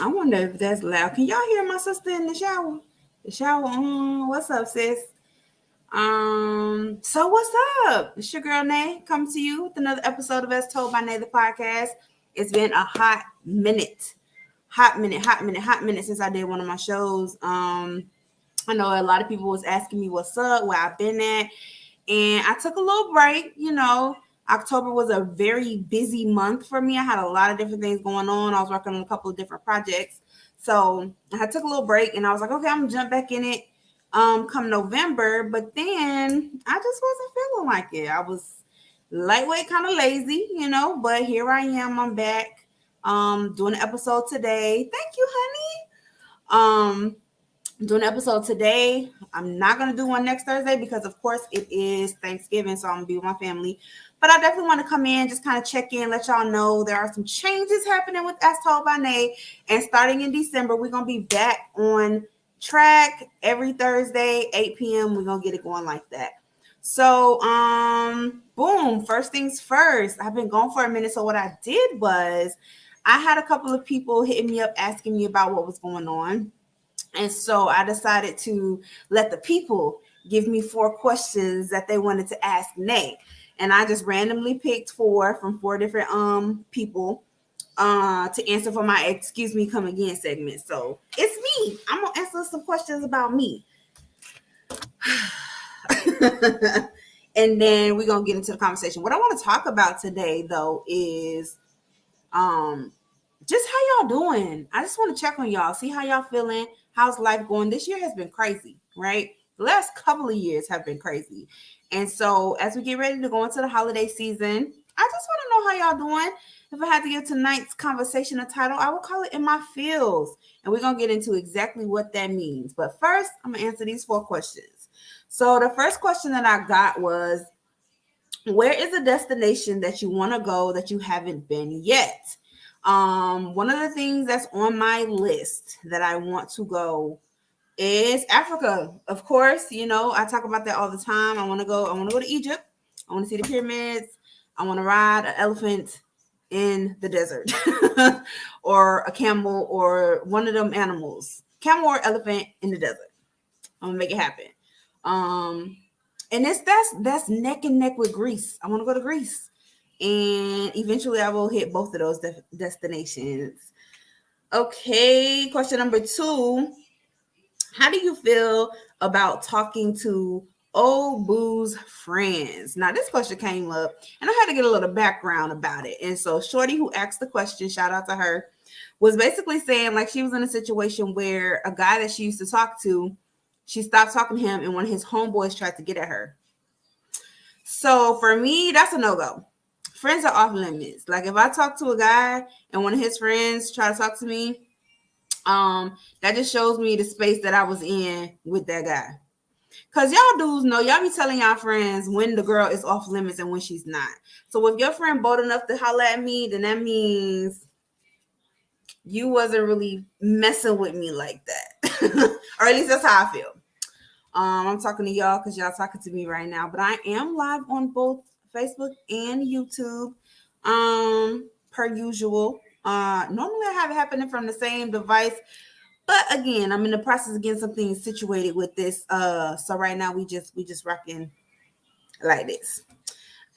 I wonder if that's loud. Can y'all hear my sister in the shower? The shower. What's up, sis? So what's up? It's your girl Nay coming to you with another episode of As Told by Nay the podcast. It's been a hot minute since I did one of my shows. I know a lot of people was asking me what's up, where I've been at, and I took a little break. October was a very busy month for me. I had a lot of different things going on. I was working on a couple of different projects. So I took a little break and I was like, okay, I'm gonna jump back in it come November. But then I just wasn't feeling like it. I was lightweight, kind of lazy, but here I am. I'm back doing an episode today. Thank you, honey. Doing an episode today. I'm not gonna do one next Thursday because of course it is Thanksgiving, so I'm gonna be with my family. But I definitely want to come in, just kind of check in, let y'all know there are some changes happening with As Told by Nay. And starting in December, we're gonna be back on track every Thursday, 8 p.m. We're gonna get it going like that. So boom, first things first. I've been gone for a minute. So what I did was I had a couple of people hitting me up asking me about what was going on. And so I decided to let the people give me 4 questions that they wanted to ask Nay. And I just randomly picked 4 from 4 different people to answer for my excuse me come again segment. So it's me. I'm gonna answer some questions about me. And then we're gonna get into the conversation. What I want to talk about today though is um just how y'all doing. I just want to check on y'all, see how y'all feeling. How's life going? This year has been crazy, right? The last couple of years have been crazy. And so as we get ready to go into the holiday season, I just want to know how y'all doing. If I had to give tonight's conversation a title, I would call it In My Feels. And we're going to get into exactly what that means. But first, I'm going to answer these 4 questions. So the first question that I got was, where is a destination that you want to go that you haven't been yet? One of the things that's on my list that I want to go is Africa. Of course, I talk about that all the time. I want to go to Egypt. I want to see the pyramids. I want to ride an elephant in the desert or a camel or one of them animals. Camel or elephant in the desert. I'm gonna make it happen. Um, and that's neck and neck with Greece. I want to go to Greece, and eventually I will hit both of those destinations. Okay, question number 2: how do you feel about talking to old boo's friends? Now, this question came up, and I had to get a little background about it. And so, Shorty, who asked the question, shout out to her, was basically saying like she was in a situation where a guy that she used to talk to, she stopped talking to him, and one of his homeboys tried to get at her. So for me, that's a no go. Friends are off limits. Like if I talk to a guy and one of his friends try to talk to me, that just shows me the space that I was in with that guy. Cause y'all dudes know, y'all be telling y'all friends when the girl is off limits and when she's not. So if your friend bold enough to holler at me, then that means you wasn't really messing with me like that. Or at least that's how I feel. I'm talking to y'all because y'all talking to me right now, but I am live on both Facebook and YouTube, per usual. Normally I have it happening from the same device, but again, I'm in the process of getting some things situated with this. So right now we just rocking like this.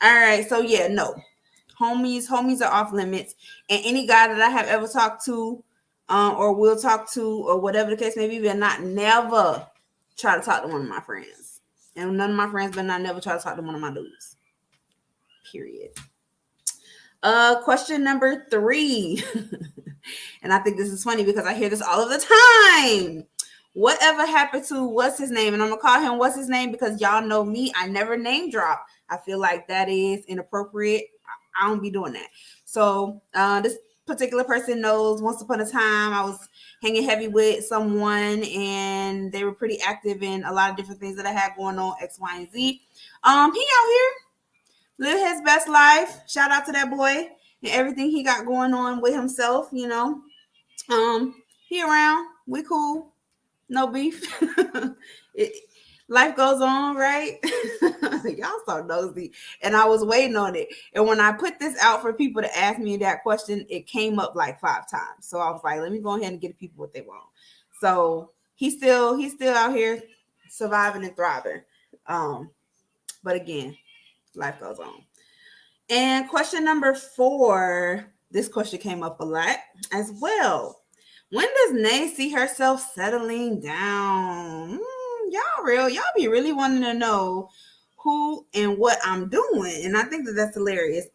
All right, so yeah, no, homies are off limits, and any guy that I have ever talked to, or will talk to, or whatever the case may be, will not never try to talk to one of my friends, and none of my friends better not never try to talk to one of my dudes. Period. Question number 3. And I think this is funny because I hear this all of the time. Whatever happened to what's his name? And I'm gonna call him what's his name because y'all know me. I never name drop. I feel like that is inappropriate. I don't be doing that. So this particular person knows once upon a time I was hanging heavy with someone and they were pretty active in a lot of different things that I had going on, X, Y, and Z. He out here live his best life. Shout out to that boy and everything he got going on with himself. Um, he around. We cool. No beef. it, Life goes on, right? Y'all so nosy. And I was waiting on it. And when I put this out for people to ask me that question, it came up like 5 times. So I was like, let me go ahead and get people what they want. So he's still out here surviving and thriving. But again, life goes on. And question number 4, this question came up a lot as well. When does Nay see herself settling down? Y'all real. Y'all be really wanting to know who and what I'm doing. And I think that that's hilarious.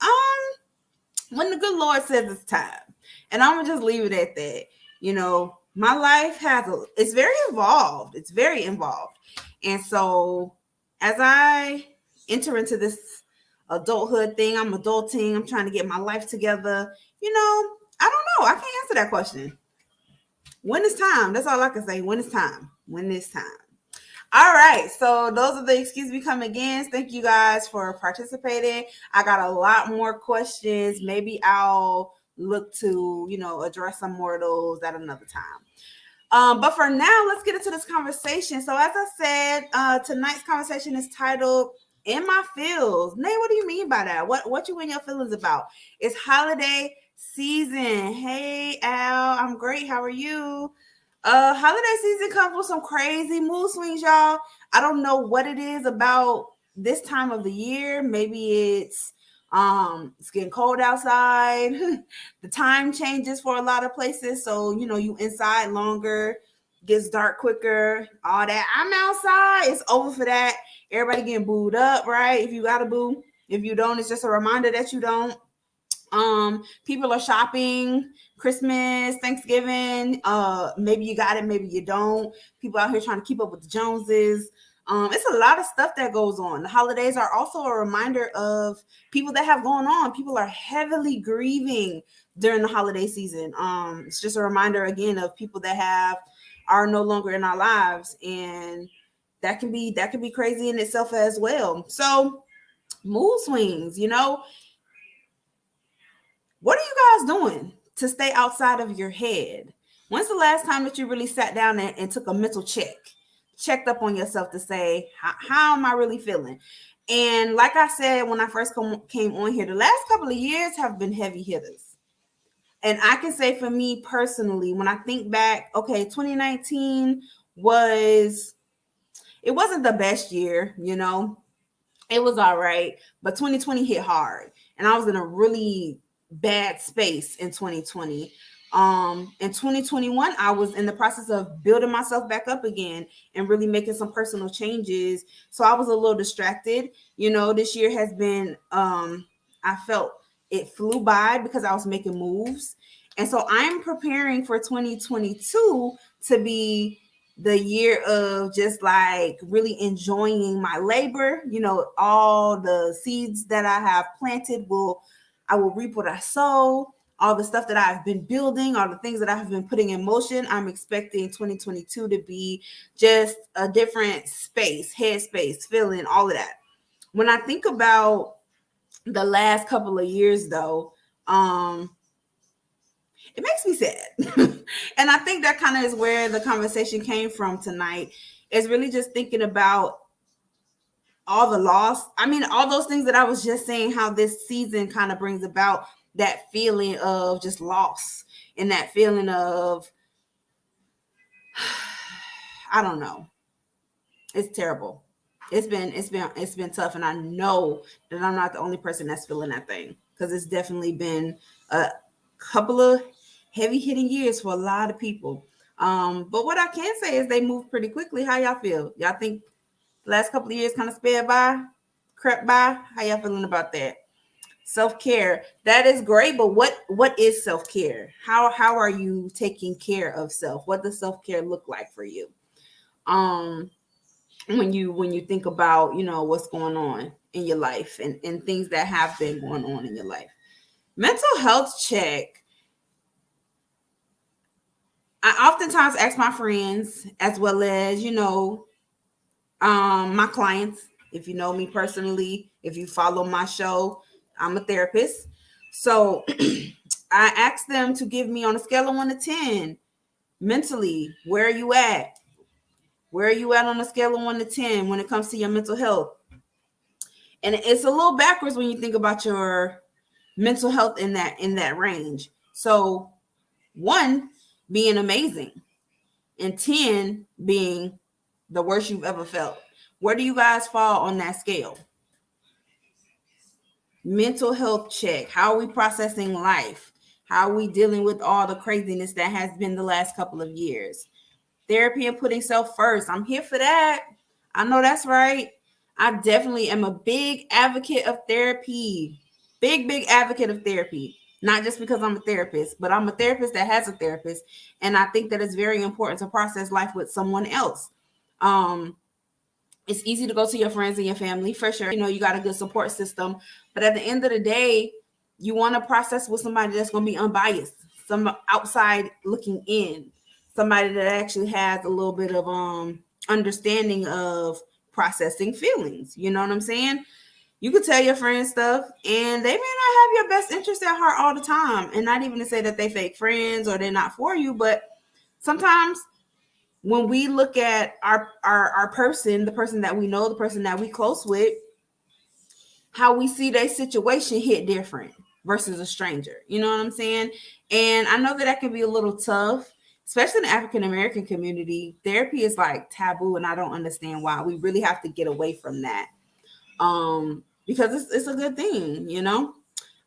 When the good Lord says it's time. And I'm going to just leave it at that. You know, my life it's very involved. It's very involved. And so as I enter into this adulthood thing, I'm adulting, I'm trying to get my life together. You know, I don't know. I can't answer that question. When it's time. That's all I can say. When it's time. When it's time. All right. So those are the excuses become against. Thank you guys for participating. I got a lot more questions. Maybe I'll look to, address some more of those at another time. But for now, let's get into this conversation. So as I said, tonight's conversation is titled "In My Feels." Nate, what do you mean by that? What you in your feelings about? It's holiday season. Hey Al, I'm great. How are you? Holiday season comes with some crazy mood swings, y'all. I don't know what it is about this time of the year. Maybe it's getting cold outside. The time changes for a lot of places, so you inside longer, gets dark quicker, all that. I'm outside, it's over for that. Everybody getting booed up, right? If you got a boo. If you don't, it's just a reminder that you don't. People are shopping Christmas, Thanksgiving. Maybe you got it, maybe you don't. People out here trying to keep up with the Joneses. It's a lot of stuff that goes on. The holidays are also a reminder of people that have going on. People are heavily grieving during the holiday season. It's just a reminder again of people that are no longer in our lives, and that can be crazy in itself as well. So mood swings, what are you guys doing to stay outside of your head? When's the last time that you really sat down and took a mental checked up on yourself to say, how am I really feeling? And like I said, when I first came on here, the last couple of years have been heavy hitters. And I can say for me personally, when I think back, okay, 2019 wasn't the best year, it was all right, but 2020 hit hard. And I was in a really bad space in 2020. In 2021, I was in the process of building myself back up again and really making some personal changes. So I was a little distracted. This year has been, I felt it flew by because I was making moves. And so I'm preparing for 2022 to be the year of just like really enjoying my labor. All the seeds that I have planted I will reap what I sow. All the stuff that I've been building, all the things that I have been putting in motion, I'm expecting 2022 to be just a different space, headspace, feeling, all of that. When I think about the last couple of years though, it makes me sad. And I think that kind of is where the conversation came from tonight, is really just thinking about all the loss. I mean, all those things that I was just saying, how this season kind of brings about that feeling of just loss and that feeling of, I don't know. It's terrible. It's been tough. And I know that I'm not the only person that's feeling that thing, because it's definitely been a couple of heavy hitting years for a lot of people. But what I can say is they move pretty quickly. How y'all feel? Y'all think the last couple of years kind of sped by, crept by? How y'all feeling about that? Self-care, that is great, but what is self-care? How are you taking care of self? What does self-care look like for you? When you think about, what's going on in your life and things that have been going on in your life. Mental health check. I oftentimes ask my friends, as well as, my clients. If you know me personally, if you follow my show, I'm a therapist. So I ask them to give me, on a scale of 1 to 10, mentally, where are you at? Where are you at on a scale of 1 to 10 when it comes to your mental health? And it's a little backwards when you think about your mental health in that range. So 1 being amazing and 10 being the worst you've ever felt. Where do you guys fall on that scale? Mental health check. How are we processing life? How are we dealing with all the craziness that has been the last couple of years? Therapy and putting self first. I'm here for that. I know that's right. I definitely am a big advocate of therapy. Big advocate of therapy. Not just because I'm a therapist, but I'm a therapist that has a therapist. And I think that it's very important to process life with someone else. It's easy to go to your friends and your family for sure. You got a good support system. But at the end of the day, you want to process with somebody that's going to be unbiased, some outside looking in, somebody that actually has a little bit of understanding of processing feelings. You know what I'm saying? You could tell your friends stuff and they may not have your best interest at heart all the time. And not even to say that they fake friends or they're not for you, but sometimes when we look at our person, the person that we know, the person that we close with, how we see their situation hit different versus a stranger. You know what I'm saying? And I know that can be a little tough, especially in the African American community. Therapy is like taboo, and I don't understand why. We really have to get away from that. Because it's a good thing,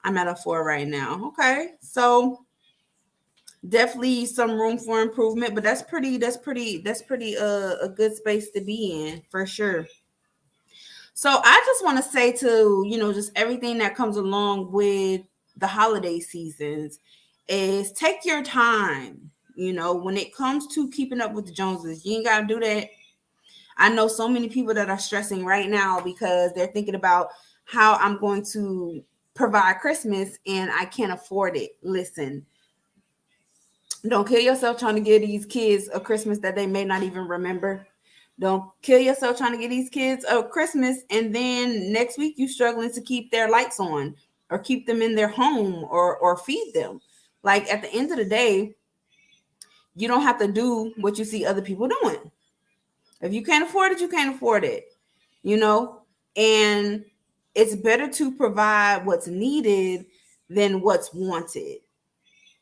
I'm at a 4 right now. Okay. So definitely some room for improvement, but that's pretty a good space to be in for sure. So I just want to say to, just everything that comes along with the holiday seasons is take your time. When it comes to keeping up with the Joneses, you ain't got to do that. I know so many people that are stressing right now because they're thinking about how I'm going to provide Christmas and I can't afford it. Listen, don't kill yourself trying to give these kids a Christmas that they may not even remember. Don't kill yourself trying to get these kids a Christmas and then next week you struggling to keep their lights on or keep them in their home or feed them. Like at the end of the day, you don't have to do what you see other people doing. If you can't afford it, you can't afford it, and it's better to provide what's needed than what's wanted.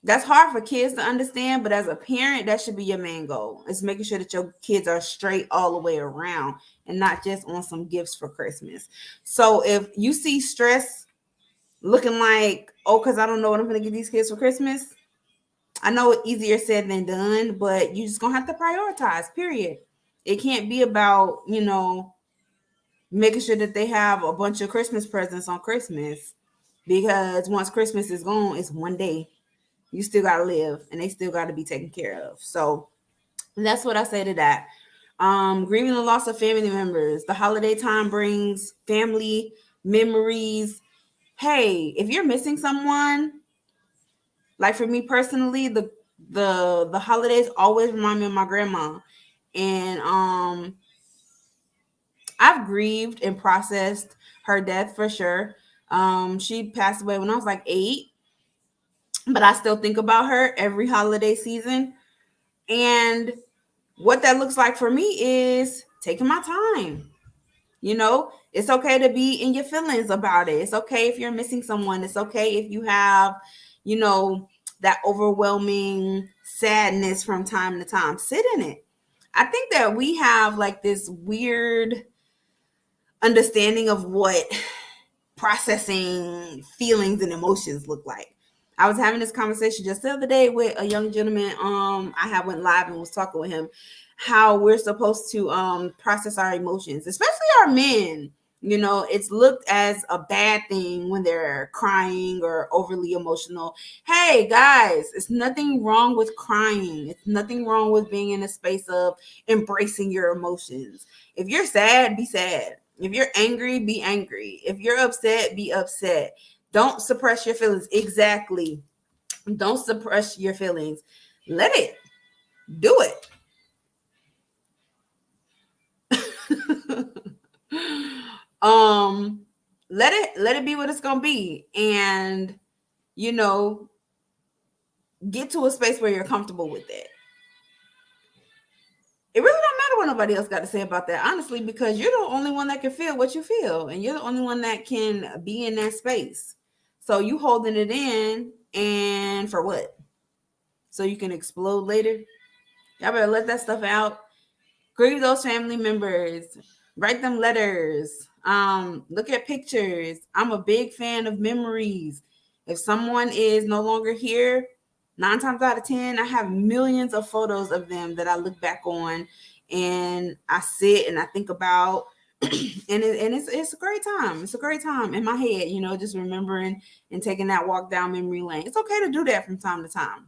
That's hard for kids to understand, but as a parent, that should be your main goal. It's making sure that your kids are straight all the way around and not just on some gifts for Christmas. So if you see stress looking like, because I don't know what I'm going to get these kids for Christmas, I know it's easier said than done, but you just going to have to prioritize, period. It can't be about, making sure that they have a bunch of Christmas presents on Christmas, because once Christmas is gone, it's one day. You still got to live and they still got to be taken care of. So that's what I say to that. Grieving the loss of family members. The holiday time brings family memories. Hey, if you're missing someone, like for me personally, the holidays always remind me of my grandma. And I've grieved and processed her death for sure. She passed away when I was like 8, but I still think about her every holiday season. And what that looks like for me is taking my time. It's okay to be in your feelings about it. It's okay if you're missing someone. It's okay if you have, that overwhelming sadness from time to time. Sit in it. I think that we have like this weird understanding of what processing feelings and emotions look like. I was having this conversation just the other day with a young gentleman. I went live and was talking with him how we're supposed to process our emotions, especially our men. It's looked as a bad thing when they're crying or overly emotional. Hey guys, it's nothing wrong with crying. It's nothing wrong with being in a space of embracing your emotions. If you're sad, be sad. If you're angry, be angry. If you're upset, be upset. Don't suppress your feelings. Exactly. Don't suppress your feelings. Let it. Do it. Let it be what it's gonna be. And get to a space where you're comfortable with it. It really don't matter what nobody else got to say about that, honestly, because you're the only one that can feel what you feel, and you're the only one that can be in that space. So you holding it in, and for what? So you can explode later? Y'all better let that stuff out. Grieve those family members. Write them letters. Look at pictures. I'm a big fan of memories. If someone is no longer here, 9 times out of 10, I have millions of photos of them that I look back on, and I sit and I think about, and it's a great time. It's a great time in my head, just remembering and taking that walk down memory lane. It's okay to do that from time to time.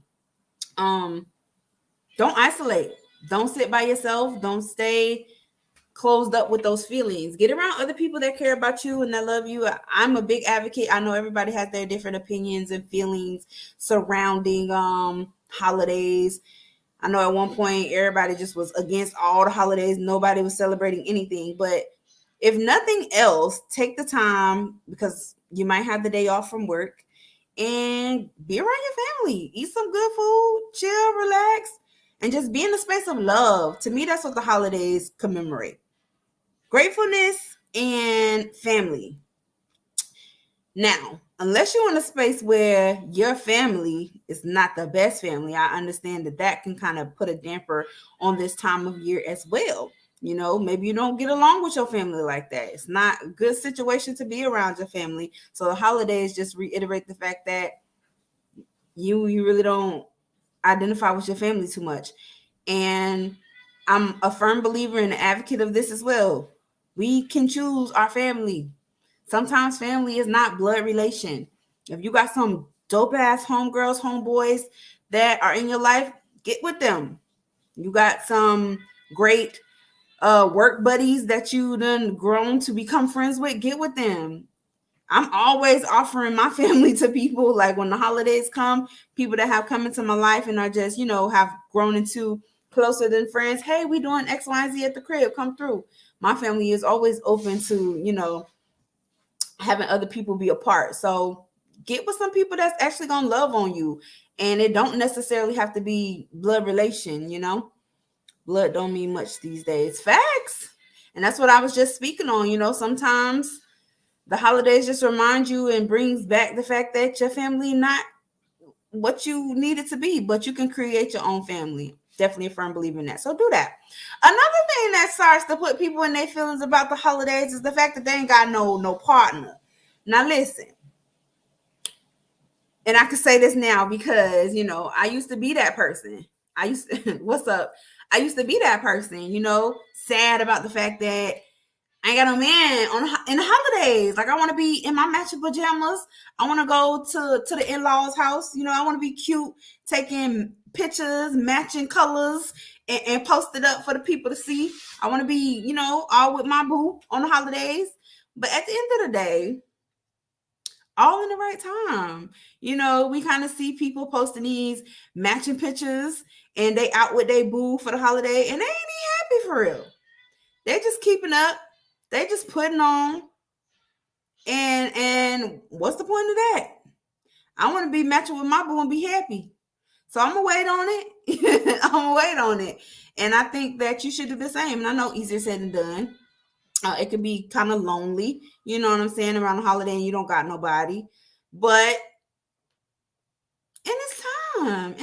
Don't isolate. Don't sit by yourself. Don't stay closed up with those feelings. Get around other people that care about you and that love you. I'm a big advocate. I know everybody has their different opinions and feelings surrounding holidays. I know at one point everybody just was against all the holidays. Nobody was celebrating anything. But if nothing else, take the time, because you might have the day off from work, and be around your family. Eat some good food, chill, relax, and just be in a space of love. To me, that's what the holidays commemorate. Gratefulness and family. Now, unless you're in a space where your family is not the best family, I understand that can kind of put a damper on this time of year as well. Maybe you don't get along with your family like that. It's not a good situation to be around your family. So the holidays just reiterate the fact that you really don't identify with your family too much. And I'm a firm believer and an advocate of this as well. We can choose our family. Sometimes family is not blood relation. If you got some dope ass homegirls, homeboys that are in your life, get with them. You got some great work buddies that you done grown to become friends with, get with them. I'm always offering my family to people, like when the holidays come, people that have come into my life and are just, have grown into closer than friends. Hey, we doing X, Y, and Z at the crib. Come through. My family is always open to, having other people be a part. So get with some people that's actually going to love on you. And it don't necessarily have to be blood relation, Blood don't mean much these days. Facts. And that's what I was just speaking on. Sometimes the holidays just remind you and brings back the fact that your family not what you need it to be, but you can create your own family. Definitely a firm believer in that. So do that. Another thing that starts to put people in their feelings about the holidays is the fact that they ain't got no partner. Now listen, and I can say this now because I used to be that person. What's up? I used to be that person, sad about the fact that I ain't got no man in the holidays. Like, I want to be in my matching pajamas. I want to go to the in-laws' house. I want to be cute, taking pictures, matching colors, and post it up for the people to see. I want to be, all with my boo on the holidays. But at the end of the day, all in the right time. We kind of see people posting these matching pictures and they out with their boo for the holiday, and they ain't even happy for real. They just keeping up. They just putting on. And what's the point of that? I want to be matching with my boo and be happy. So I'm gonna wait on it. I'm gonna wait on it. And I think that you should do the same. And I know easier said than done. It can be kind of lonely, you know what I'm saying, around the holiday and you don't got nobody. But and it's time.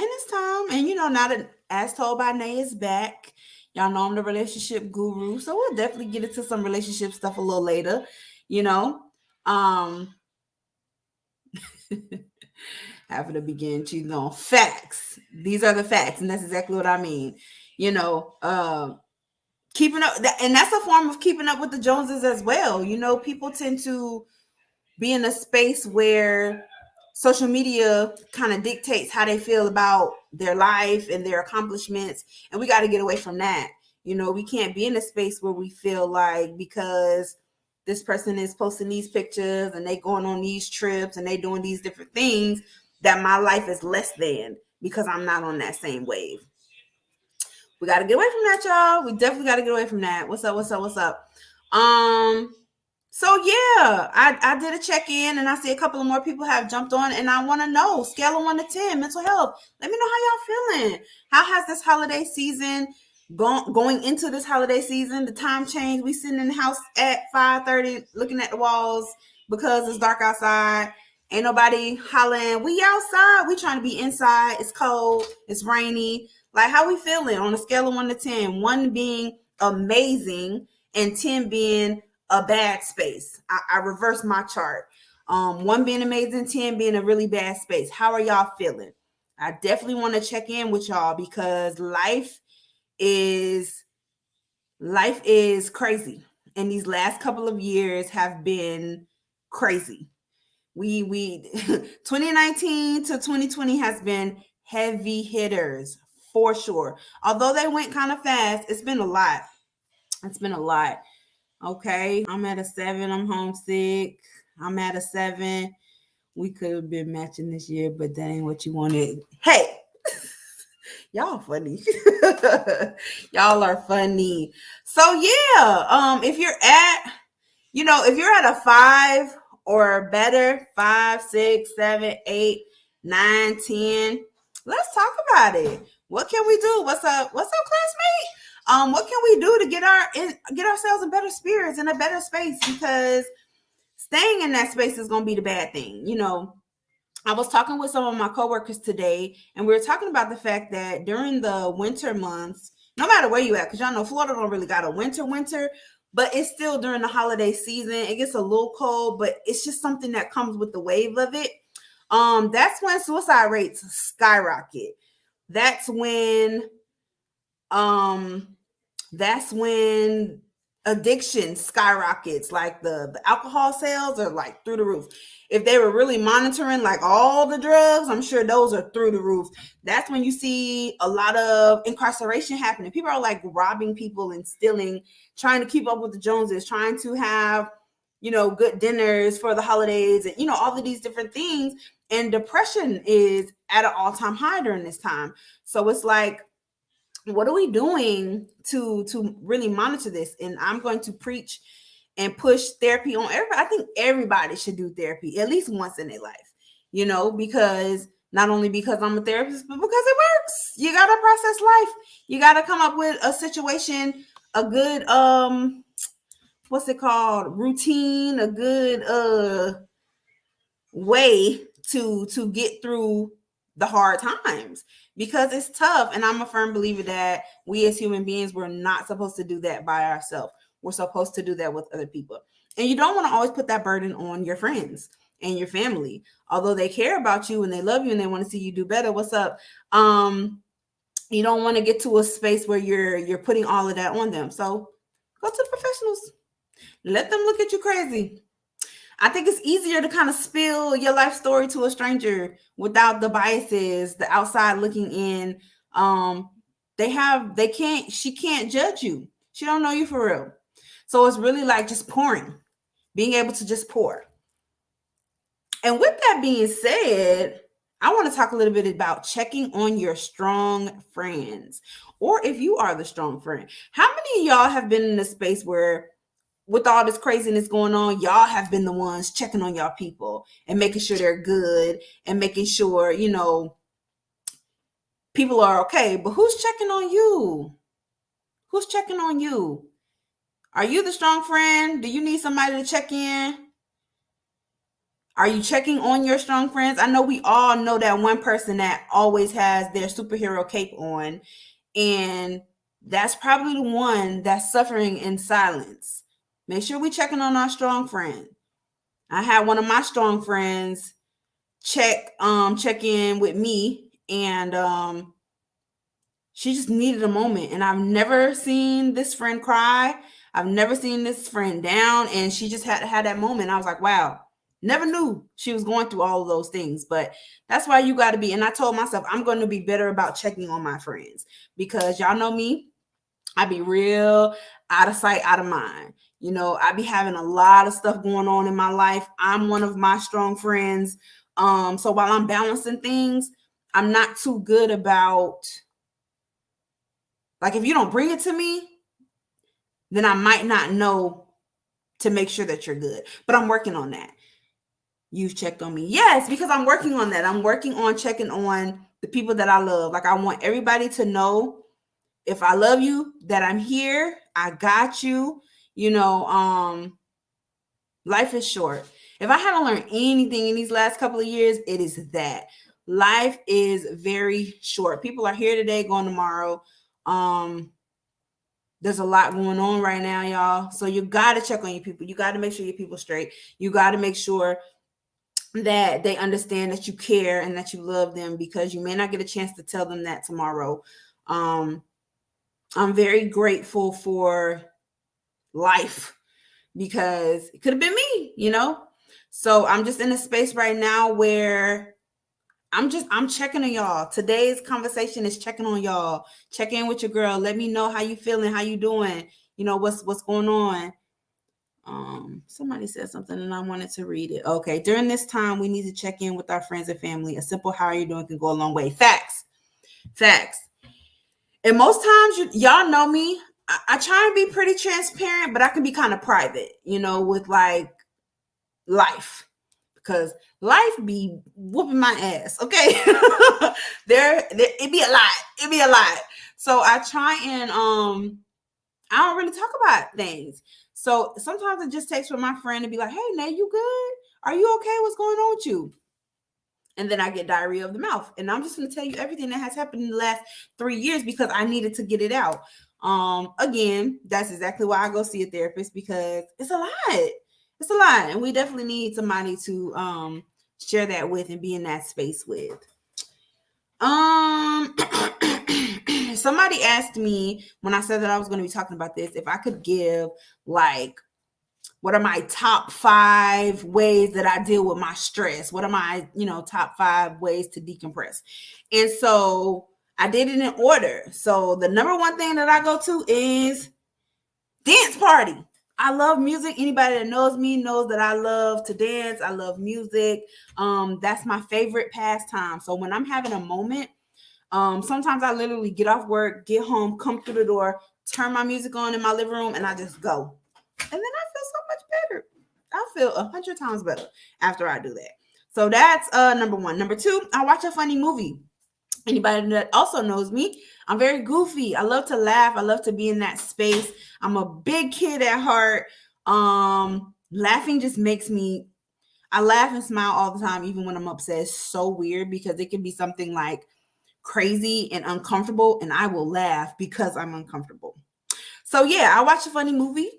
And now that As Told by Nay is back, y'all know I'm the relationship guru. So we'll definitely get into some relationship stuff a little later, Having to begin cheating on facts. These are the facts, and that's exactly what I mean. Keeping up, and that's a form of keeping up with the Joneses as well. People tend to be in a space where social media kind of dictates how they feel about their life and their accomplishments, and we got to get away from that. We can't be in a space where we feel like because this person is posting these pictures and they going on these trips and they doing these different things that my life is less than because I'm not on that same wave. We got to get away from that, y'all. We definitely got to get away from that. What's up? So yeah, I did a check-in and I see a couple of more people have jumped on, and I want to know, scale of 1 to 10, mental health. Let me know how y'all feeling. How has this holiday season going into this holiday season, the time change. We sitting in the house at 5:30 looking at the walls because it's dark outside. Ain't nobody hollering. We outside. We trying to be inside. It's cold. It's rainy. Like, how we feeling on a scale of 1 to 10? 1 being amazing and 10 being a bad space. I reversed my chart. 1 being amazing, 10 being a really bad space. How are y'all feeling? I definitely want to check in with y'all because is life is crazy, and these last couple of years have been crazy. We 2019 to 2020 has been heavy hitters for sure. Although they went kind of fast, it's been a lot. It's been a lot. Okay, I'm at a 7. I'm homesick. I'm at a 7. We could have been matching this year, but that ain't what you wanted. Hey, y'all funny. Y'all are funny. So yeah, if you're at, if you're at a 5 or better, 5, 6, 7, 8, 9, 10, let's talk about it. What can we do? What's up, classmate? What can we do to get ourselves in better spirits, in a better space? Because staying in that space is gonna be the bad thing. I was talking with some of my coworkers today, and we were talking about the fact that during the winter months, no matter where you at, because y'all know Florida don't really got a winter, but it's still during the holiday season. It gets a little cold, but it's just something that comes with the wave of it. That's when suicide rates skyrocket. That's when addiction skyrockets. Like the alcohol sales are like through the roof. If they were really monitoring like all the drugs, I'm sure those are through the roof. That's when you see a lot of incarceration happening. People are like robbing people and stealing, trying to keep up with the Joneses, trying to have, good dinners for the holidays, and, all of these different things. And depression is at an all-time high during this time. So it's like, what are we doing to really monitor this? And I'm going to preach and push therapy on everybody. I think everybody should do therapy at least once in their life, because not only because I'm a therapist, but because it works. You got to process life. You got to come up with a situation, a good, what's it called? Routine, a good way to get through the hard times, because it's tough. And I'm a firm believer that we as human beings, we're not supposed to do that by ourselves. We're supposed to do that with other people. And you don't want to always put that burden on your friends and your family, although they care about you and they love you and they want to see you do better. What's up? You don't want to get to a space where you're putting all of that on them. So go to the professionals. Let them look at you crazy. I think it's easier to kind of spill your life story to a stranger without the biases, the outside looking in. She can't judge you. She don't know you for real. So it's really like just pouring, being able to just pour. And with that being said, I want to talk a little bit about checking on your strong friends, or if you are the strong friend. How many of y'all have been in a space where, with all this craziness going on, y'all have been the ones checking on y'all people and making sure they're good and making sure, people are okay? But who's checking on you? Who's checking on you? Are you the strong friend? Do you need somebody to check in? Are you checking on your strong friends? I know we all know that one person that always has their superhero cape on, and that's probably the one that's suffering in silence. Make sure we checking on our strong friend. I had one of my strong friends check in with me, and she just needed a moment. And I've never seen this friend cry. I've never seen this friend down, and she just had that moment. I was like, wow, never knew she was going through all of those things. But that's why you got to be. And I told myself I'm going to be better about checking on my friends, because y'all know me. I be real out of sight, out of mind. I be having a lot of stuff going on in my life. I'm one of my strong friends. So while I'm balancing things, I'm not too good about, like, if you don't bring it to me, then I might not know to make sure that you're good. But I'm working on that. You've checked on me. Yes, because I'm working on that. I'm working on checking on the people that I love. Like, I want everybody to know if I love you, that I'm here, I got you. You know, life is short. If I haven't learned anything in these last couple of years, it is that life is very short. People are here today, going tomorrow. There's a lot going on right now, y'all. So you got to check on your people. You got to make sure your people straight. You got to make sure that they understand that you care and that you love them, because you may not get a chance to tell them that tomorrow. I'm very grateful for life, because it could have been me, you know? So I'm just in a space right now where I'm checking on y'all. Today's conversation is checking on y'all. Check in with your girl. Let me know how you feeling, how you doing, you know, what's going on. Somebody said something and I wanted to read it. Okay. During this time, we need to check in with our friends and family. A simple how are you doing can go a long way. Facts. And most times y'all know me. I try and be pretty transparent, but I can be kind of private, you know, with like life, because life be whooping my ass. Okay. It be a lot. So I try and I don't really talk about things. So sometimes it just takes for my friend to be like, hey, Nay, you good? Are you okay? What's going on with you? And then I get diarrhea of the mouth. And I'm just going to tell you everything that has happened in the last 3 years, because I needed to get it out. Again, that's exactly why I go see a therapist, because it's a lot. It's a lot. And we definitely need somebody to share that with and be in that space with. Somebody asked me when I said that I was going to be talking about this, if I could give like, what are my top 5 ways that I deal with my stress? What are my, top 5 ways to decompress? And so I did it in order. So the number one thing that I go to is dance party. I love music. Anybody that knows me knows that I love to dance. I love music. That's my favorite pastime. So when I'm having a moment, sometimes I literally get off work, get home, come through the door, turn my music on in my living room, and I just go. And then I feel so much better. I feel 100 times better after I do that. So that's number 1. Number 2, I watch a funny movie. Anybody that also knows me, I'm very goofy. I love to laugh. I love to be in that space. I'm a big kid at heart. Laughing just makes me, I laugh and smile all the time, even when I'm upset. It's so weird, because it can be something like crazy and uncomfortable, and I will laugh because I'm uncomfortable. So yeah, I watch a funny movie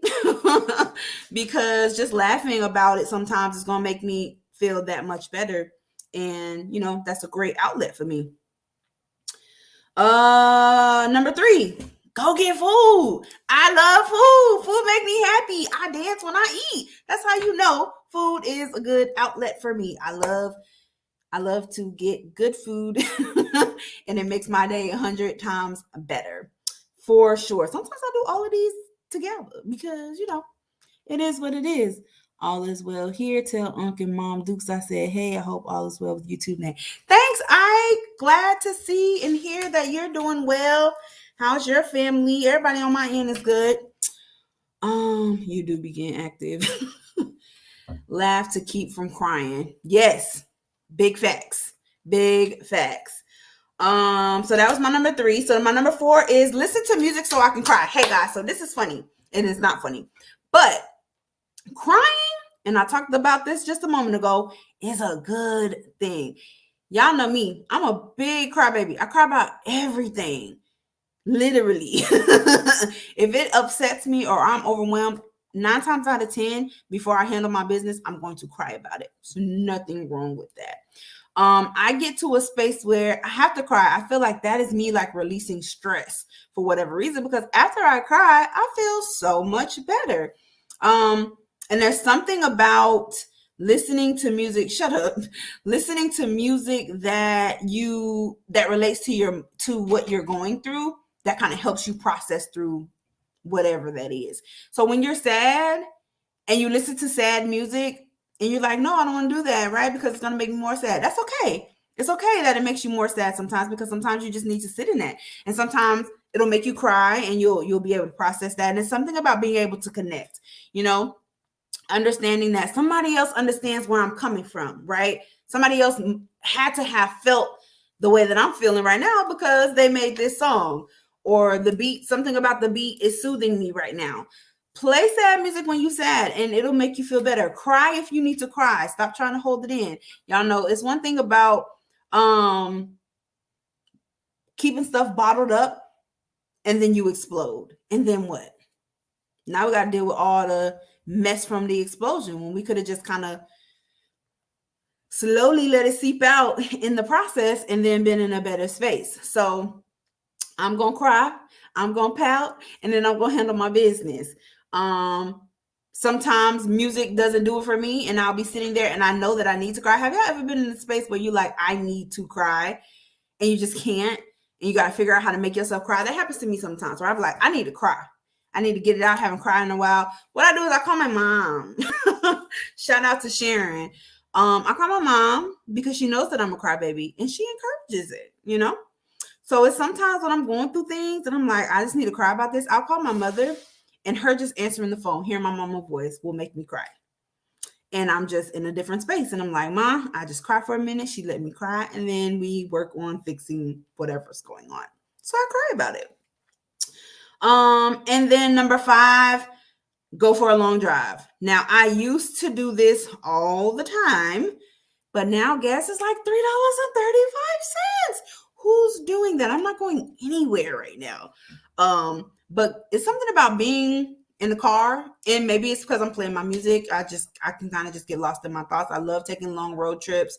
because just laughing about it sometimes is going to make me feel that much better. And, that's a great outlet for me. Number 3, go get food. I love food. Food make me happy. I dance when I eat. That's how you know food is a good outlet for me. I love to get good food and it makes my day 100 times better. For sure. Sometimes I do all of these together because, it is what it is. All is well here. Tell Uncle and Mom Dukes I said, hey, I hope all is well with you too, Nay. Thanks, Ike. Glad to see and hear that you're doing well. How's your family? Everybody on my end is good. You do begin active. Laugh to keep from crying. Yes. Big facts. Big facts. So that was my number 3. So my number 4 is listen to music so I can cry. Hey guys, so this is funny and it's not funny, but crying, and I talked about this just a moment ago, is a good thing. Y'all know me. I'm a big crybaby. I cry about everything. Literally. If it upsets me or I'm overwhelmed, 9 times out of 10, before I handle my business, I'm going to cry about it. So nothing wrong with that. I get to a space where I have to cry. I feel like that is me like releasing stress for whatever reason, because after I cry, I feel so much better. And there's something about listening to music, listening to music that relates to what you're going through, that kind of helps you process through whatever that is. So when you're sad and you listen to sad music and you're like, no, I don't want to do that, right? Because it's going to make me more sad. That's okay. It's okay that it makes you more sad sometimes, because sometimes you just need to sit in that. And sometimes it'll make you cry and you'll be able to process that. And it's something about being able to connect, understanding that somebody else understands where I'm coming from, right? Somebody else had to have felt the way that I'm feeling right now because they made this song. or the beat, something about the beat is soothing me right now. Play sad music when you sad and it'll make you feel better. Cry if you need to cry. Stop trying to hold it in. Y'all know it's one thing about keeping stuff bottled up and then you explode. And then what? Now we got to deal with all the mess from the explosion when we could have just kind of slowly let it seep out in the process and then been in a better space. So I'm going to cry, I'm going to pout, and then I'm going to handle my business. Sometimes music doesn't do it for me and I'll be sitting there and I know that I need to cry. Have y'all ever been in a space where you like, I need to cry and you just can't, and you got to figure out how to make yourself cry? That happens to me sometimes where I'm like, I need to cry. I need to get it out. I haven't cried in a while. What I do is I call my mom. Shout out to Sharon. I call my mom because she knows that I'm a crybaby and she encourages it, you know? So it's sometimes when I'm going through things and I'm like, I just need to cry about this. I'll call my mother and her just answering the phone, hearing my mama's voice will make me cry. And I'm just in a different space. And I'm like, Mom, I just cry for a minute. She let me cry. And then we work on fixing whatever's going on. So I cry about it. And then number 5, go for a long drive. Now, I used to do this all the time, but now gas is like $3.35. Who's doing that? I'm not going anywhere right now. But it's something about being in the car, and maybe it's because I'm playing my music. I can kind of just get lost in my thoughts. I love taking long road trips.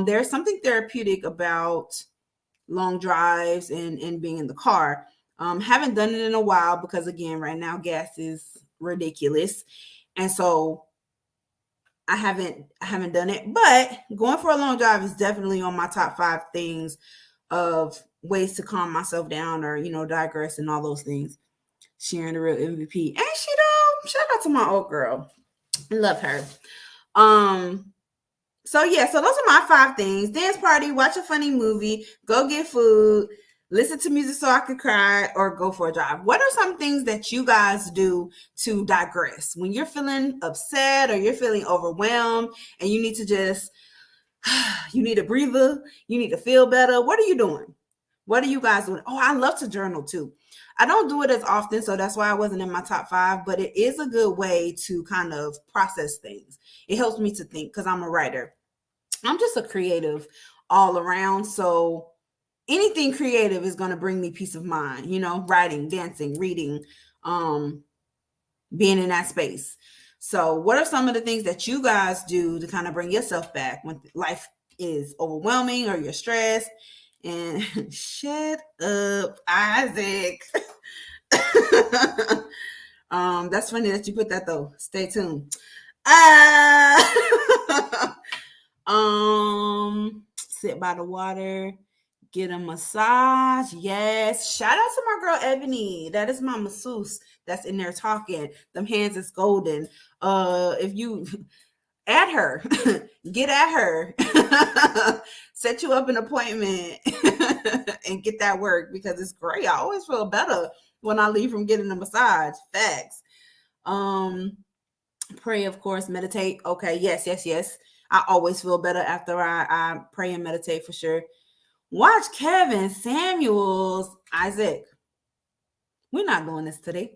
There's something therapeutic about long drives and being in the car. Haven't done it in a while because, again, right now gas is ridiculous, and so I haven't done it. But going for a long drive is definitely on my top 5 things of ways to calm myself down, or digress and all those things. Sharing the real MVP, and she though. Shout out to my old girl, love her. So yeah, so those are my 5 things: dance party, watch a funny movie, go get food, listen to music so I could cry, or go for a drive. What are some things that you guys do to digress when you're feeling upset or you're feeling overwhelmed and you need to just, you need a breather, you need to feel better? What are you doing? What are you guys doing? Oh, I love to journal too. I don't do it as often, so that's why I wasn't in my top 5, but it is a good way to kind of process things. It helps me to think because I'm a writer. I'm just a creative all around, so anything creative is going to bring me peace of mind, writing, dancing, reading, being in that space. So what are some of the things that you guys do to kind of bring yourself back when life is overwhelming or you're stressed? And shut up, Isaac. That's funny that you put that though. Stay tuned. Sit by the water, get a massage. Yes. Shout out to my girl Ebony. That is my masseuse that's in there talking. Them hands is golden. If you at her, get at her, set you up an appointment and get that work because it's great. I always feel better when I leave from getting a massage. Facts. Pray, of course, meditate. Okay. Yes. I always feel better after I pray and meditate for sure. Watch Kevin Samuels. Isaac, we're not doing this today.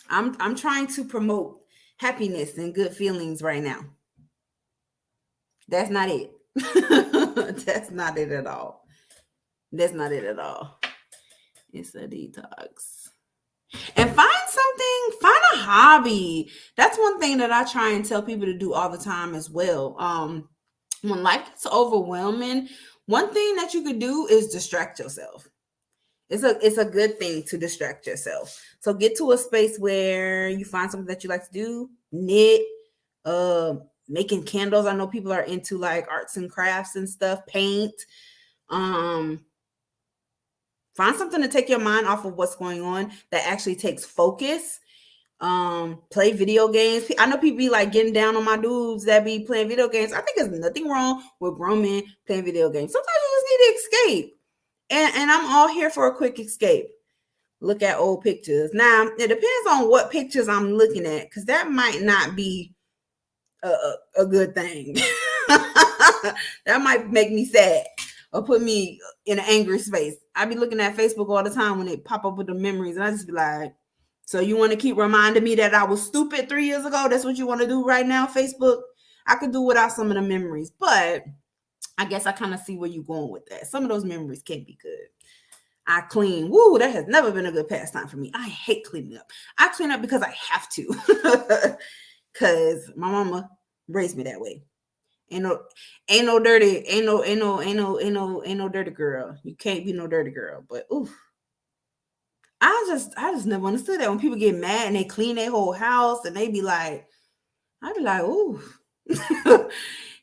I'm trying to promote happiness and good feelings right now. That's not it. That's not it at all. That's not it at all. It's a detox. And find a hobby. That's one thing that I try and tell people to do all the time as well. When life gets overwhelming, one thing that you could do is distract yourself. It's a good thing to distract yourself. So get to a space where you find something that you like to do, knit, making candles. I know people are into like arts and crafts and stuff, paint. Find something to take your mind off of what's going on that actually takes focus. Play video games. I know people be like getting down on my dudes that be playing video games. I think there's nothing wrong with grown men playing video games. Sometimes you just need to escape. And I'm all here for a quick escape. Look at old pictures. Now, it depends on what pictures I'm looking at, because that might not be a good thing. That might make me sad or put me in an angry space. I be looking at Facebook all the time when they pop up with the memories, and I just be like, so you want to keep reminding me that I was stupid 3 years ago? That's what you want to do right now, Facebook? I could do without some of the memories, but I guess I kind of see where you're going with that. Some of those memories can be good. I clean. Woo, that has never been a good pastime for me. I hate cleaning up. I clean up because I have to. Cause my mama raised me that way. Ain't no dirty, ain't no dirty girl. You can't be no dirty girl. But oof. I just never understood that when people get mad and they clean their whole house and they be like, I'd be like, ooh,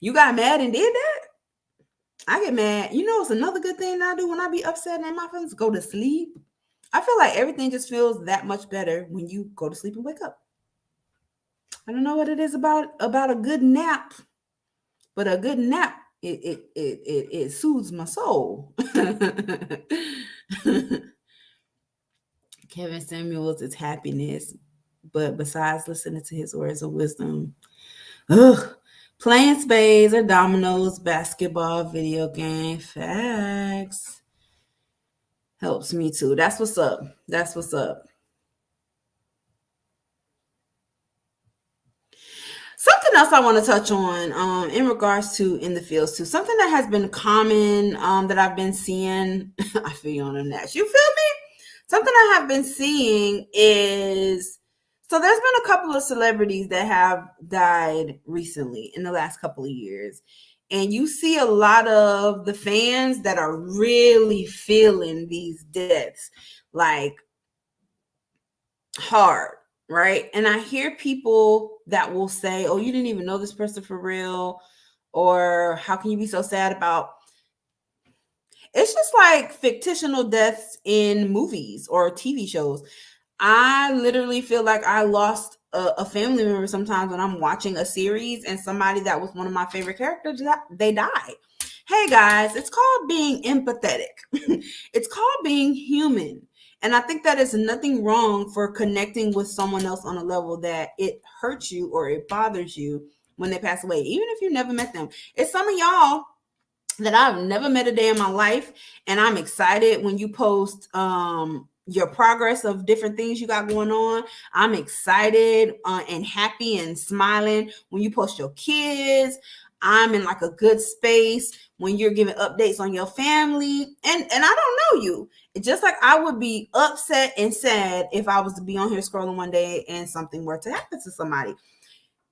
you got mad and did that? I get mad. You know, it's another good thing I do when I be upset and my feelings, go to sleep. I feel like everything just feels that much better when you go to sleep and wake up. I don't know what it is about a good nap, but a good nap it soothes my soul. Kevin Samuels is happiness, but besides listening to his words of wisdom, ugh, playing spades or dominoes, basketball, video game, facts helps me too. That's what's up. That's what's up. Something else I want to touch on in regards to in the fields too. Something that has been common that I've been seeing. I feel you on the net. You feel me? Something I have been seeing is so there's been a couple of celebrities that have died recently in the last couple of years. And you see a lot of the fans that are really feeling these deaths like hard, right? And I hear people that will say, oh, you didn't even know this person for real, or how can you be so sad about it's just like fictional deaths in movies or TV shows. I literally feel like I lost a family member sometimes when I'm watching a series and somebody that was one of my favorite characters, they die. Hey guys, it's called being empathetic. It's called being human. And I think that is nothing wrong for connecting with someone else on a level that it hurts you or it bothers you when they pass away, even if you never met them. It's some of y'all that I've never met a day in my life, and I'm excited when you post your progress of different things you got going on. I'm excited and happy and smiling when you post your kids. I'm in like a good space when you're giving updates on your family, and I don't know you. Just like I would be upset and sad if I was to be on here scrolling one day and something were to happen to somebody.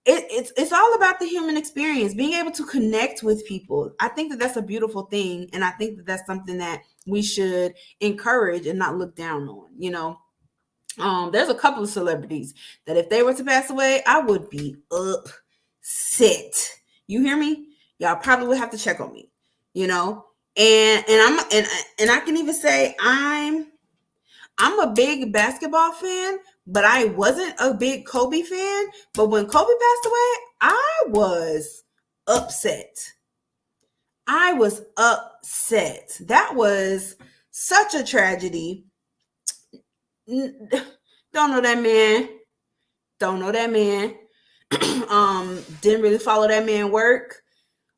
It's all about the human experience, being able to connect with people. I think that that's a beautiful thing, and I think that that's something that we should encourage and not look down on. You know, there's a couple of celebrities that if they were to pass away, I would be upset. You hear me? Y'all probably would have to check on me. You know, and I can even say I'm a big basketball fan, but I wasn't a big Kobe fan. But when Kobe passed away, I was upset. I was upset. That was such a tragedy. Don't know that man. Don't know that man. Didn't really follow that man work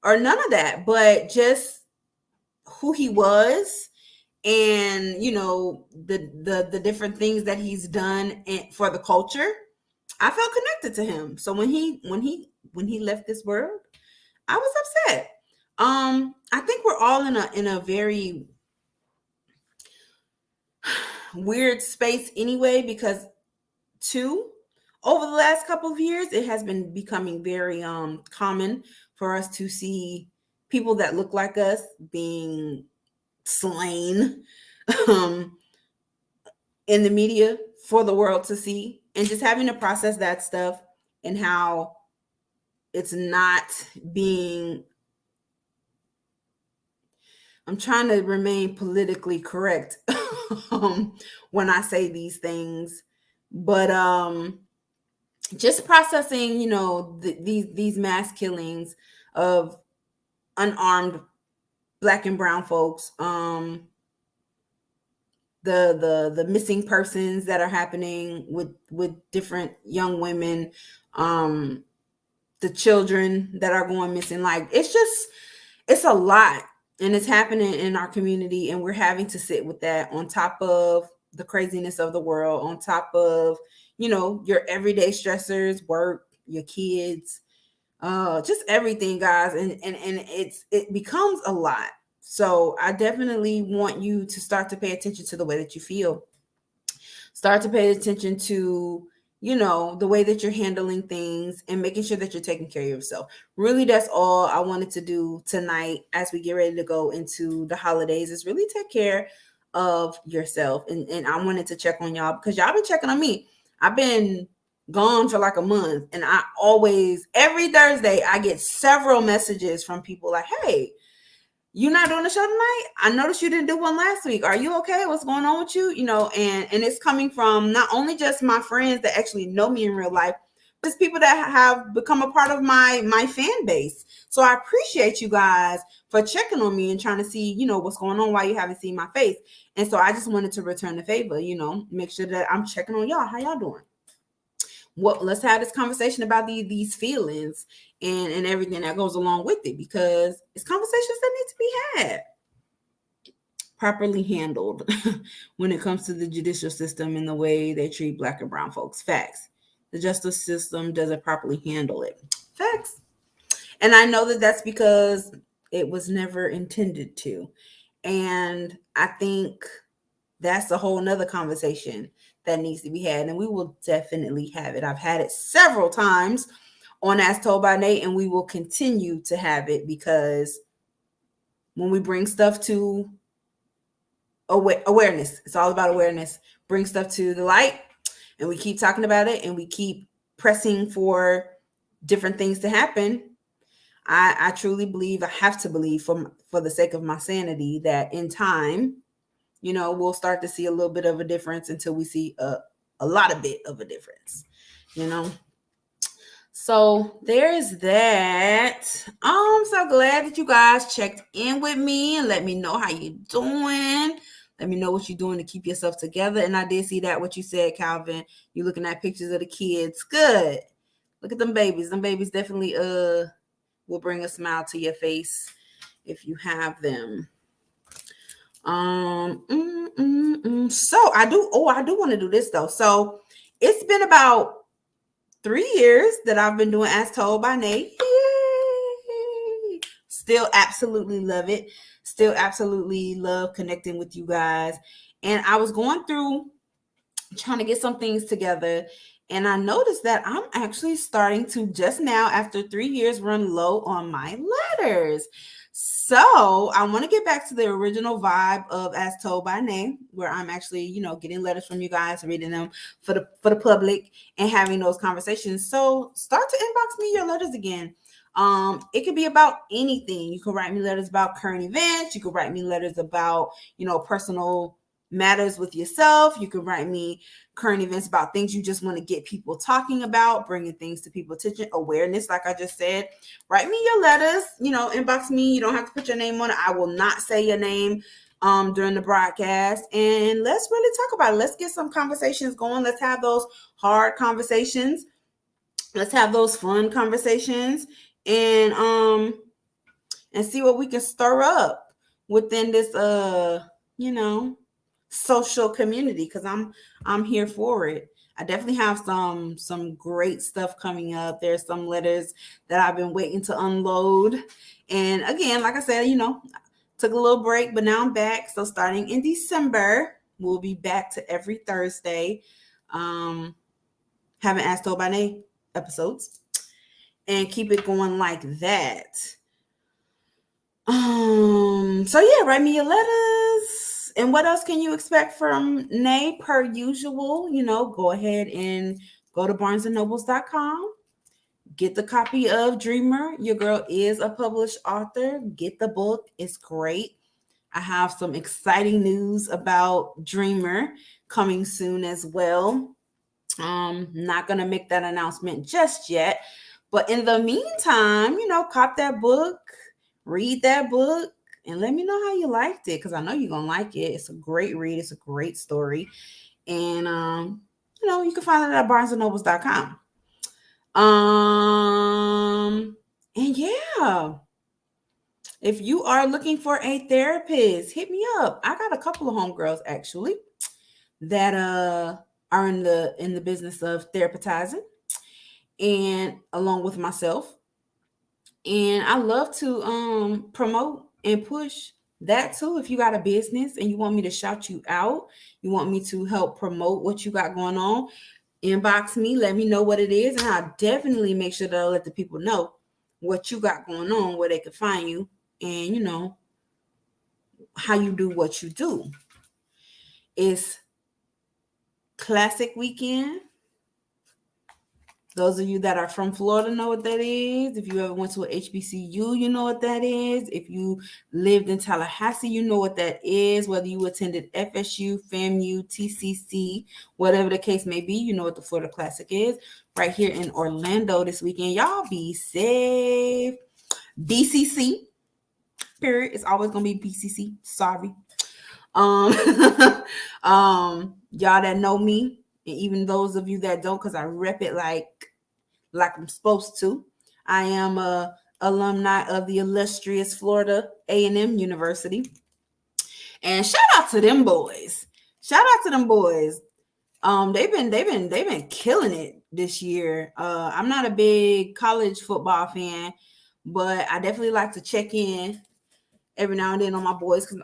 or none of that, but just who he was and you know the different things that he's done for the culture. I felt connected to him. So when he left this world, I was upset. I think we're all in a very weird space anyway, because two, over the last couple of years, it has been becoming very common for us to see people that look like us being slain um, in the media for the world to see, and just having to process that stuff and how it's not being. I'm trying to remain politically correct when I say these things, but just processing, you know, these mass killings of unarmed Black and brown folks, the missing persons that are happening with different young women, the children that are going missing. Like it's a lot. And it's happening in our community, and we're having to sit with that on top of the craziness of the world, on top of, your everyday stressors, work, your kids, just everything, guys. And it becomes a lot. So I definitely want you to start to pay attention to the way that you feel. Start to pay attention to, the way that you're handling things and making sure that you're taking care of yourself. Really, that's all I wanted to do tonight as we get ready to go into the holidays, is really take care of yourself. And I wanted to check on y'all because y'all been checking on me. I've been gone for like a month, and I always, every Thursday, I get several messages from people like, hey, you not doing a show tonight? I noticed you didn't do one last week. Are you okay? What's going on with you? And it's coming from not only just my friends that actually know me in real life, but it's people that have become a part of my fan base. So I appreciate you guys for checking on me and trying to see, what's going on, why you haven't seen my face. And so I just wanted to return the favor, make sure that I'm checking on y'all. How y'all doing? Let's have this conversation about these feelings and everything that goes along with it, because it's conversations that need to be had, properly handled when it comes to the judicial system and the way they treat Black and brown folks. Facts. The justice system doesn't properly handle it. Facts. And I know that that's because it was never intended to. And I think that's a whole nother conversation that needs to be had, and we will definitely have it. I've had it several times on As Told by Nate, and we will continue to have it, because when we bring stuff to awareness, it's all about awareness. Bring stuff to the light, and we keep talking about it, and we keep pressing for different things to happen. I truly believe, I have to believe for the sake of my sanity, that in time, we'll start to see a little bit of a difference until we see a lot of bit of a difference, So there's that. I'm so glad that you guys checked in with me and let me know how you doing. Let me know what you're doing to keep yourself together. And I did see that, what you said, Calvin. You're looking at pictures of the kids. Good. Look at them babies. Them babies definitely will bring a smile to your face if you have them. So I do want to do this though. So it's been about 3 years that I've been doing As Told by Nate. Yay! Still absolutely love it. Still absolutely love connecting with you guys. And I was going through trying to get some things together, and I noticed that I'm actually starting to, just now after 3 years, run low on my letters. So I want to get back to the original vibe of As Told by Nate, where I'm actually, getting letters from you guys, reading them for the public and having those conversations. So start to inbox me your letters again. It could be about anything. You can write me letters about current events. You can write me letters about, personal matters with yourself. You can write me current events about things you just want to get people talking about, bringing things to people's attention, awareness, like I just said. Write me your letters, inbox me. You don't have to put your name on it. I will not say your name during the broadcast. And let's really talk about it. Let's get some conversations going. Let's have those hard conversations. Let's have those fun conversations, and see what we can stir up within this social community, because I'm here for it. I definitely have some great stuff coming up. There's some letters that I've been waiting to unload. And again, like I said, took a little break, but now I'm back. So starting in December, we'll be back to every Thursday, having As Told by Nate episodes, and keep it going like that. So yeah, write me your letters. And what else can you expect from Nay? Per usual, go ahead and go to barnesandnobles.com. Get the copy of Dreamer. Your girl is a published author. Get the book. It's great. I have some exciting news about Dreamer coming soon as well. Not going to make that announcement just yet. But in the meantime, cop that book, read that book, and let me know how you liked it, because I know you're going to like it. It's a great read. It's a great story. And, you can find it at barnesandnobles.com. And yeah, If you are looking for a therapist, hit me up. I got a couple of homegirls actually that are in the business of therapizing, and along with myself. And I love to promote and push that too. If you got a business and you want me to shout you out, you want me to help promote what you got going on, inbox me, let me know what it is, and I'll definitely make sure that I'll let the people know what you got going on, where they can find you, and how you do what you do. It's Classic Weekend. Those of you that are from Florida know what that is. If you ever went to a HBCU, you know what that is. If you lived in Tallahassee, you know what that is. Whether you attended FSU, FAMU, TCC, whatever the case may be, you know what the Florida Classic is. Right here in Orlando this weekend. Y'all be safe. BCC, period. It's always going to be BCC. Sorry. Y'all that know me, and even those of you that don't, because I rep it like I'm supposed to. I am a alumni of the illustrious Florida A&M University, and shout out to them boys. Shout out to them boys. They've been killing it this year. I'm not a big college football fan, but I definitely like to check in every now and then on my boys because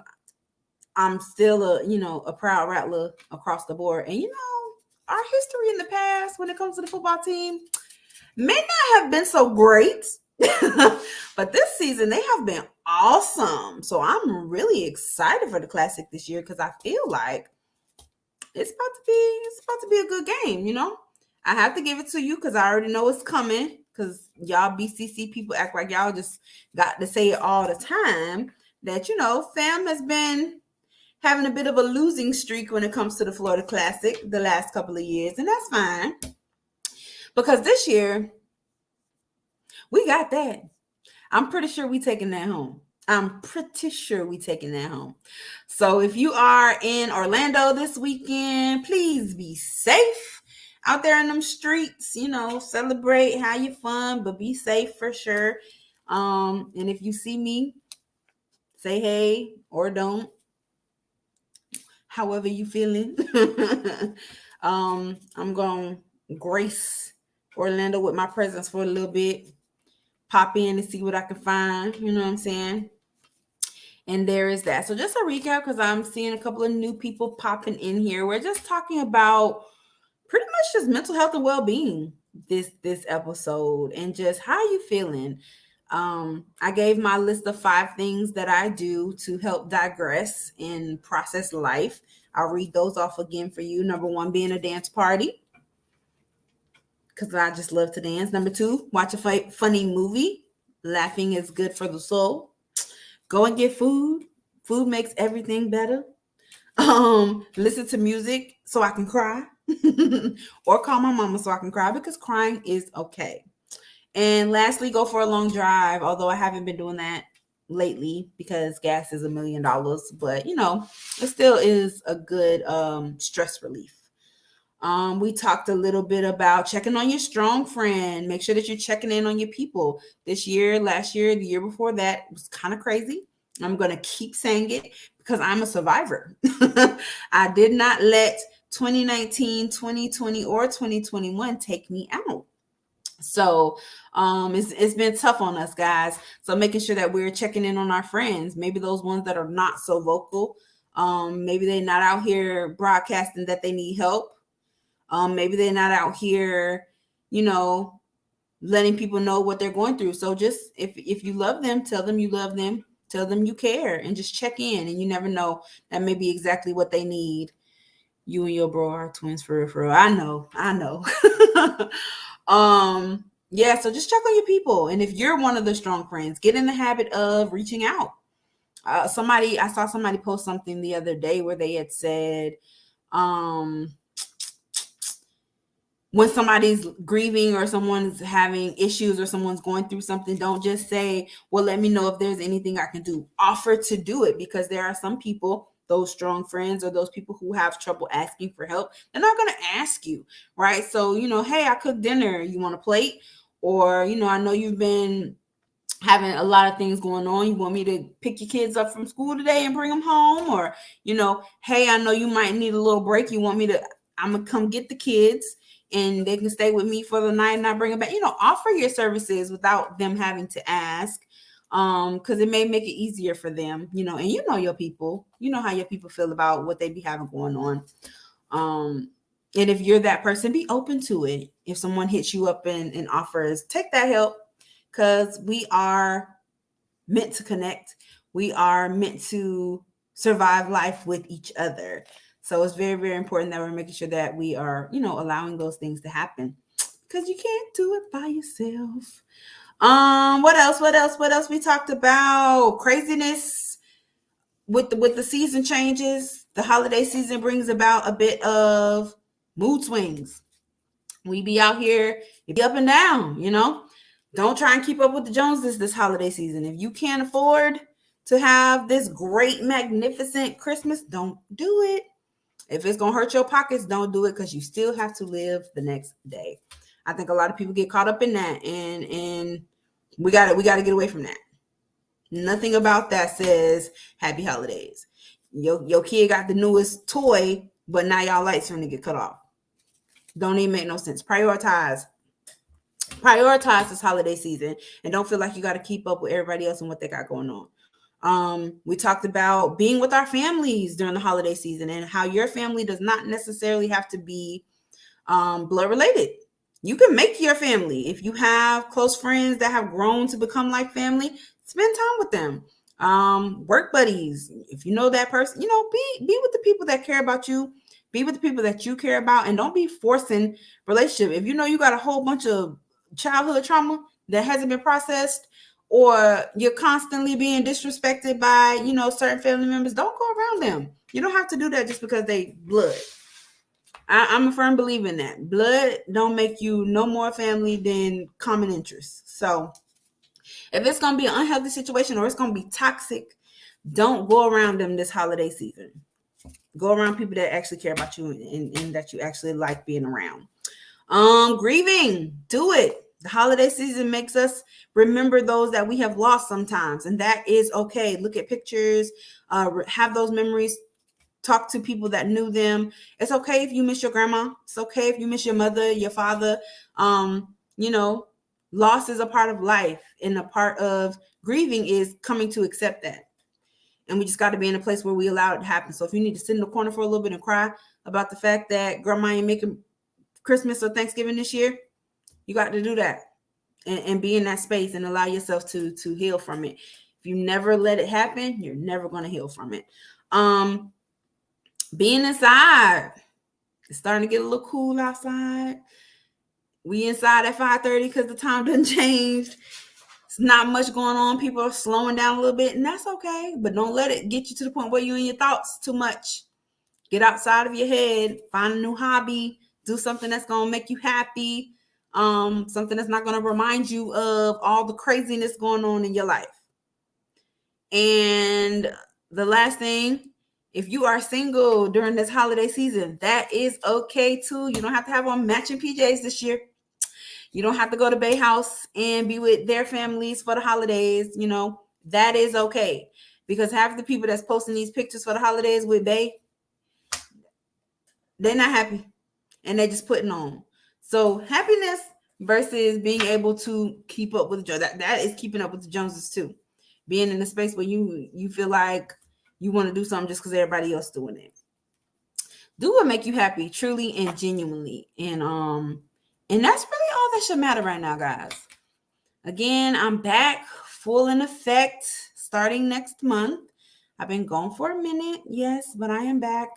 I'm still a proud Rattler across the board. And our history in the past when it comes to the football team may not have been so great, but this season they have been awesome. So I'm really excited for the Classic this year because I feel like it's about to be a good game. I have to give it to you because I already know it's coming. Because y'all BCC people act like y'all just got to say it all the time. That fam has been having a bit of a losing streak when it comes to the Florida Classic the last couple of years, and that's fine. Because this year, we got that. I'm pretty sure we taking that home. So if you are in Orlando this weekend, please be safe out there in them streets. Celebrate, have your fun, but be safe for sure. And if you see me, say hey or don't. However you feeling. I'm going to grace Orlando with my presence for a little bit. Pop in and see what I can find. You know what I'm saying? And there is that. So just a recap, because I'm seeing a couple of new people popping in here. We're just talking about pretty much just mental health and well-being this episode, and just how you feeling. I gave my list of 5 things that I do to help digress and process life. I'll read those off again for you. Number 1, being a dance party, because I just love to dance. Number 2, watch a funny movie. Laughing is good for the soul. Go and get food. Food makes everything better. Listen to music so I can cry. Or call my mama so I can cry, because crying is okay. And lastly, go for a long drive, although I haven't been doing that lately because gas is $1 million. But, it still is a good stress relief. We talked a little bit about checking on your strong friend. Make sure that you're checking in on your people. This year, last year, the year before that was kind of crazy. I'm going to keep saying it because I'm a survivor. I did not let 2019, 2020, or 2021 take me out. So it's been tough on us, guys. So making sure that we're checking in on our friends, maybe those ones that are not so vocal. Maybe they're not out here broadcasting that they need help. Maybe they're not out here, letting people know what they're going through. So just if you love them, tell them you love them, tell them you care, and just check in. And you never know, that may be exactly what they need. You and your bro are twins for real. I know. Yeah, so just check on your people. And if you're one of the strong friends, get in the habit of reaching out. I saw somebody post something the other day where they had said, when somebody's grieving or someone's having issues or someone's going through something, don't just say, well, let me know if there's anything I can do. Offer to do it, because there are some people, those strong friends or those people who have trouble asking for help, they're not going to ask you, right? So, hey, I cooked dinner. You want a plate? Or, I know you've been having a lot of things going on. You want me to pick your kids up from school today and bring them home? Or, hey, I know you might need a little break. You want me to, I'm going to come get the kids and they can stay with me for the night and I bring them back. Offer your services without them having to ask. Because it may make it easier for them, and your people, how your people feel about what they be having going on. And if you're that person, be open to it. If someone hits you up and offers, take that help, because we are meant to connect. We are meant to survive life with each other. So it's very, very important that we're making sure that we are, allowing those things to happen, because you can't do it by yourself. What else we talked about? Craziness with the season changes. The holiday season brings about a bit of mood swings. We be out here, it be up and down, Don't try and keep up with the Joneses this holiday season. If you can't afford to have this great, magnificent Christmas, don't do it. If it's going to hurt your pockets, don't do it, because you still have to live the next day. I think a lot of people get caught up in that, and we got to get away from that. Nothing about that says happy holidays. Your kid got the newest toy, but now y'all lights are going to get cut off. Don't even make no sense. Prioritize this holiday season, and don't feel like you got to keep up with everybody else and what they got going on. We talked about being with our families during the holiday season, and how your family does not necessarily have to be blood related. You can make your family. If you have close friends that have grown to become like family, spend time with them. Work buddies, if you know that person, be with the people that care about you. Be with the people that you care about, and don't be forcing relationship. If you know you got a whole bunch of childhood trauma that hasn't been processed, or you're constantly being disrespected by, certain family members, don't go around them. You don't have to do that just because they blood. I'm a firm believer in that. Blood don't make you no more family than common interests. So if it's going to be an unhealthy situation, or it's going to be toxic, don't go around them this holiday season. Go around people that actually care about you, and that you actually like being around. Grieving, do it. The holiday season makes us remember those that we have lost sometimes, and that is okay. Look at pictures, have those memories. Talk to people that knew them. It's okay if you miss your grandma. It's okay if you miss your mother, your father. Loss is a part of life, and a part of grieving is coming to accept that. And we just got to be in a place where we allow it to happen. So if you need to sit in the corner for a little bit and cry about the fact that grandma ain't making Christmas or Thanksgiving this year, you got to do that, and be in that space and allow yourself to heal from it. If you never let it happen, you're never going to heal from it. Being inside, it's starting to get a little cool outside. We inside at 5:30 because the time done changed. It's not much going on. People are slowing down a little bit, and that's okay. But don't let it get you to the point where you're in your thoughts too much. Get outside of your head. Find a new hobby. Do something that's going to make you happy. Something that's not going to remind you of all the craziness going on in your life. And the last thing, if you are single during this holiday season, that is okay too. You don't have to have on matching PJs this year. You don't have to go to Bay House and be with their families for the holidays. That is okay, because half the people that's posting these pictures for the holidays with Bay, they're not happy, and they're just putting on. So happiness versus being able to keep up with the Joneses. That is keeping up with the Joneses too. Being in a space where you feel like you want to do something just because everybody else doing it. Do what make you happy, truly and genuinely. And that's really all that should matter right now, guys. Again, I'm back full in effect starting next month. I've been gone for a minute, yes, but I am back.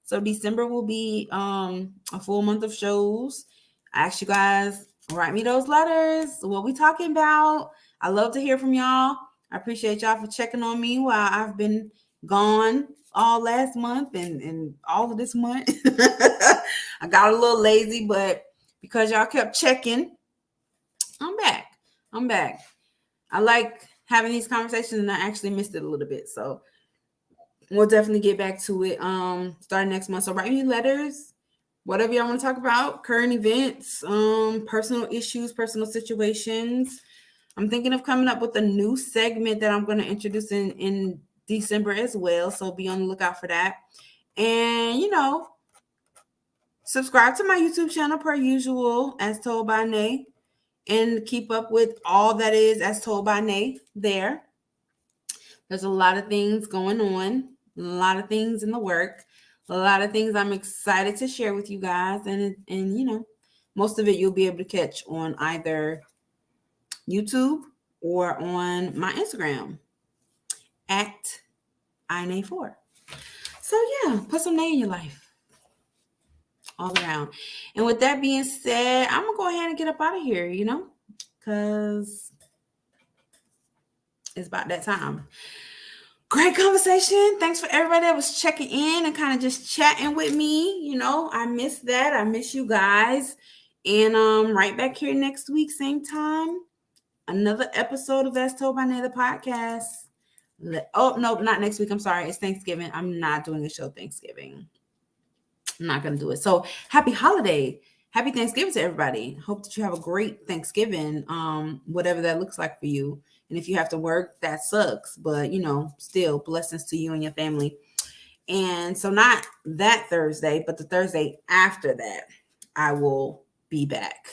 So December will be a full month of shows. I asked you guys, write me those letters. What we talking about? I love to hear from y'all. I appreciate y'all for checking on me while I've been gone all last month and all of this month. I got a little lazy, but because y'all kept checking, I'm back. I like having these conversations, and I actually missed it a little bit. So we'll definitely get back to it starting next month. So write me letters, whatever y'all want to talk about, current events, personal issues, personal situations. I'm thinking of coming up with a new segment that I'm going to introduce in December as well. So be on the lookout for that. And, subscribe to my YouTube channel per usual, As Told by Nay, and keep up with all that is As Told by Nay there. There's a lot of things going on, a lot of things in the work, a lot of things I'm excited to share with you guys. And most of it you'll be able to catch on either YouTube or on my Instagram at INA4. So yeah, put some Nay in your life all around. And with that being said, I'm gonna go ahead and get up out of here, because it's about that time. Great conversation. Thanks for everybody that was checking in and kind of just chatting with me. I miss that. I miss you guys. And right back here next week, same time. Another episode of As Told by Nay, the podcast. Oh, no, not next week. I'm sorry. It's Thanksgiving. I'm not doing a show Thanksgiving. I'm not going to do it. So happy holiday. Happy Thanksgiving to everybody. Hope that you have a great Thanksgiving, whatever that looks like for you. And if you have to work, that sucks. But, still blessings to you and your family. And so not that Thursday, but the Thursday after that, I will be back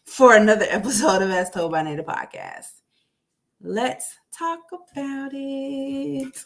for another episode of As Told by Nay, the podcast. Let's talk about it.